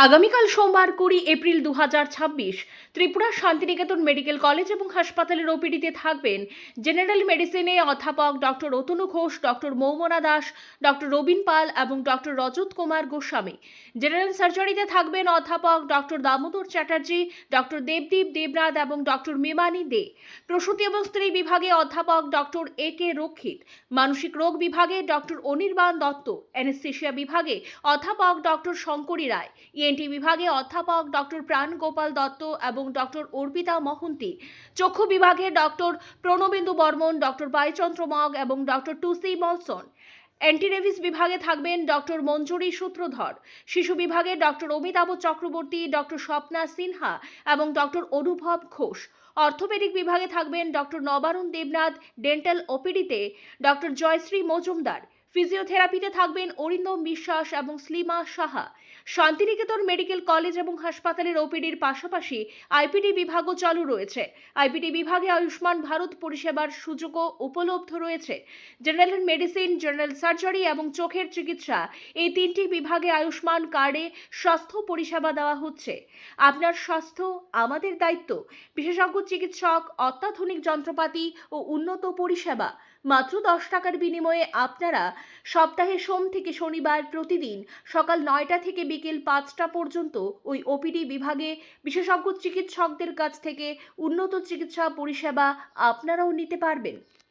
আগামীকাল সোমবার 20 April 2026 Tripura Santiniketan medical college এবং হাসপাতালের ওপিডিতে থাকবেন জেনারেল মেডিসিনে অধ্যাপক doctor Atanu Ghosh, doctor Moumana Das, doctor Robin Pal এবং ডক্টর রজত কুমার গোস্বামী। জেনারেল সার্জারিতে থাকবেন অধ্যাপক ডক্টর দামোদর চ্যাটার্জি, ডক্টর দেবদীপ দেবনাথ এবং ডক্টর মিমানি দে। প্রসূতি এবং স্ত্রী বিভাগে অধ্যাপক ডক্টর A.K. রক্ষিত, মানসিক রোগ বিভাগে ডক্টর অনির্বাণ দত্ত, অ্যানেস্থেশিয়া বিভাগে অধ্যাপক ডক্টর শঙ্করী রায়, ENT বিভাগে অধ্যাপক ডক্টর প্রাণ গোপাল দত্ত এবং ডক্টর অর্পিতা মহন্তি, চক্ষু বিভাগে ডক্টর প্রণবেন্দু বর্মন, ডক্টর বাইচন্দ্র মগ এবং ডক্টর টুসি মলসন। অ্যান্টিরেবিস বিভাগে থাকবেন ডক্টর মঞ্জুরি সূত্রধর, শিশু বিভাগে ডক্টর অমিতাভ চক্রবর্তী, ডক্টর স্বপ্না সিনহা এবং ডক্টর অনুভব ঘোষ। অর্থোপেডিক বিভাগে থাকবেন ডক্টর নবারুণ দেবনাথ, ডেন্টাল ওপিডিতে ডক্টর জয়শ্রী মজুমদার, ফিজিওথেরাপিতে থাকবেন অরিন্দম বিশ্বাস এবং স্লিমা সাহা। শান্তিনিকেতন মেডিকেল কলেজ এবং হাসপাতালের ওপিডির পাশাপাশি আইপিডি বিভাগও চালু রয়েছে। আইপিডি বিভাগে আয়ুষ্মান ভারত পরিষেবার সুযোগও উপলব্ধ রয়েছে। জেনারেল মেডিসিন, জেনারেল সার্জারি এবং চোখের চিকিৎসা, এই তিনটি বিভাগে আয়ুষ্মান কার্ডে স্বাস্থ্য পরিষেবা দেওয়া হচ্ছে। আপনার স্বাস্থ্য আমাদের দায়িত্ব। বিশেষজ্ঞ চিকিৎসক, অত্যাধুনিক যন্ত্রপাতি ও উন্নত পরিষেবা। মাত্র 10 টাকার বিনিময়ে আপনারা সপ্তাহে সোম থেকে শনিবার প্রতিদিন সকাল 9টা থেকে বিকেল 5টা পর্যন্ত ওই ওপিডি বিভাগে বিশেষজ্ঞ চিকিৎসকদের কাছ থেকে উন্নত চিকিৎসা পরিষেবা আপনারাও নিতে পারবেন।